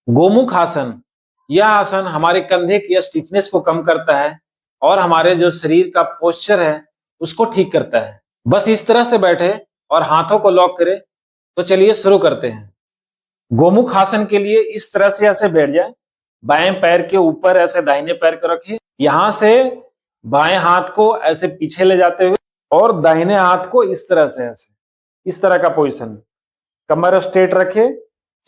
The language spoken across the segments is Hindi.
गोमुख आसन, यह आसन हमारे कंधे की स्टिफनेस को कम करता है और हमारे जो शरीर का पोस्चर है उसको ठीक करता है। बस इस तरह से बैठे और हाथों को लॉक करें। तो चलिए शुरू करते हैं। गोमुख आसन के लिए इस तरह से ऐसे बैठ जाए, बाएं पैर के ऊपर ऐसे दाहिने पैर को रखिए, यहां से बाएं हाथ को ऐसे पीछे ले जाते हुए और दाहिने हाथ को इस तरह से ऐसे, इस तरह का पोजीशन। कमर स्ट्रेट रखे,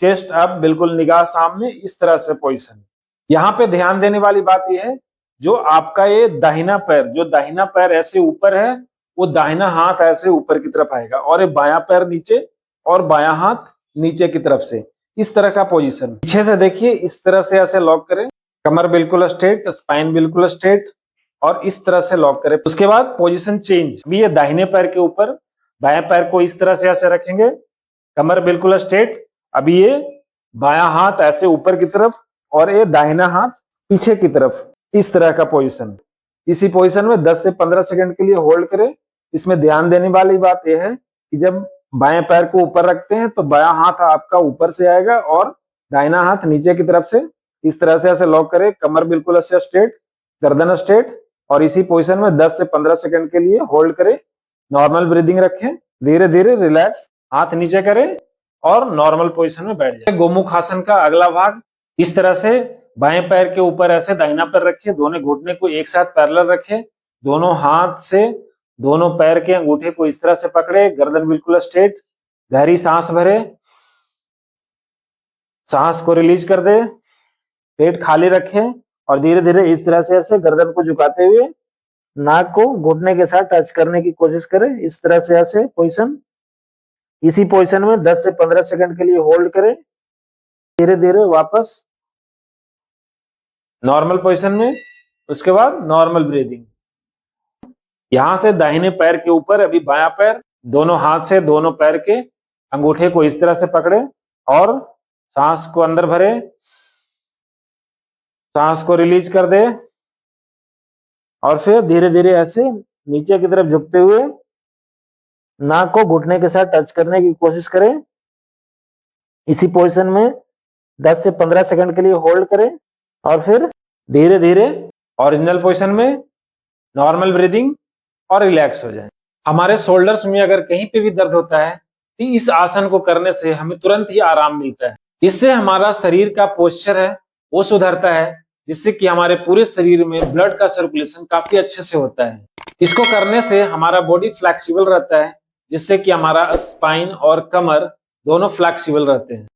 चेस्ट अप, बिल्कुल निगाह सामने, इस तरह से पोजीशन। यहाँ पे ध्यान देने वाली बात यह है, जो आपका ये दाहिना पैर, जो दाहिना पैर ऐसे ऊपर है, वो दाहिना हाथ ऐसे ऊपर की तरफ आएगा और ये बायां पैर नीचे और बायां हाथ नीचे की तरफ से, इस तरह का पोजीशन। पीछे से देखिए, इस तरह से ऐसे लॉक करें, कमर बिल्कुल स्ट्रेट, स्पाइन बिल्कुल स्ट्रेट और इस तरह से लॉक करें। उसके बाद पोजीशन चेंज। अभी ये दाहिने पैर के ऊपर, बाएं पैर को इस तरह से ऐसे रखेंगे, कमर बिल्कुल स्ट्रेट। अभी ये बायां हाथ ऐसे ऊपर की तरफ और ये दाहिना हाथ पीछे की तरफ, इस तरह का पोजीशन। इसी पोजीशन में 10 से 15 सेकंड के लिए होल्ड करें। इसमें ध्यान देने वाली बात यह है कि जब बाएं पैर को ऊपर रखते हैं तो बायां हाथ आपका ऊपर से आएगा और दाहिना हाथ नीचे की तरफ से, इस तरह से ऐसे लॉक करें, कमर बिल्कुल ऐसे स्ट्रेट, गर्दन स्ट्रेट और इसी पोजीशन में 10 से 15 सेकंड के लिए होल्ड करें। नॉर्मल ब्रीदिंग रखें, धीरे धीरे रिलैक्स, हाथ नीचे करें और नॉर्मल पोजीशन में बैठ जाए। गोमुख आसन का अगला भाग, इस तरह से बाएं पैर के ऊपर ऐसे दाहिना पैर रखें, दोनों घुटने को एक साथ पैरेलल रखें, दोनों हाथ से दोनों पैर के अंगूठे को इस तरह से पकड़े, गर्दन बिल्कुल स्ट्रेट, गहरी सांस भरे, सांस को रिलीज कर दे, पेट खाली रखें और धीरे धीरे इस तरह से ऐसे गर्दन को झुकाते हुए नाक को घुटने के साथ टच करने की कोशिश करें, इस तरह से ऐसे पोजीशन। इसी पोजीशन में 10 से 15 सेकंड के लिए होल्ड करें, धीरे धीरे वापस नॉर्मल पोजीशन में। उसके बाद नॉर्मल ब्रीदिंग। यहां से दाहिने पैर के ऊपर अभी बायां पैर, दोनों हाथ से दोनों पैर के अंगूठे को इस तरह से पकड़े और सांस को अंदर भरे, सांस को रिलीज कर दे और फिर धीरे धीरे ऐसे नीचे की तरफ झुकते हुए नाक को घुटने के साथ टच करने की कोशिश करें। इसी पोजीशन में 10 से 15 सेकंड के लिए होल्ड करें और फिर धीरे धीरे ओरिजिनल पोजीशन में नॉर्मल ब्रीदिंग और रिलैक्स हो जाए। हमारे शोल्डर्स में अगर कहीं पे भी दर्द होता है तो इस आसन को करने से हमें तुरंत ही आराम मिलता है। इससे हमारा शरीर का पोस्चर है वो सुधरता है, जिससे कि हमारे पूरे शरीर में ब्लड का सर्कुलेशन काफी अच्छे से होता है। इसको करने से हमारा बॉडी फ्लेक्सिबल रहता है, जिससे कि हमारा स्पाइन और कमर दोनों फ्लेक्सिबल रहते हैं।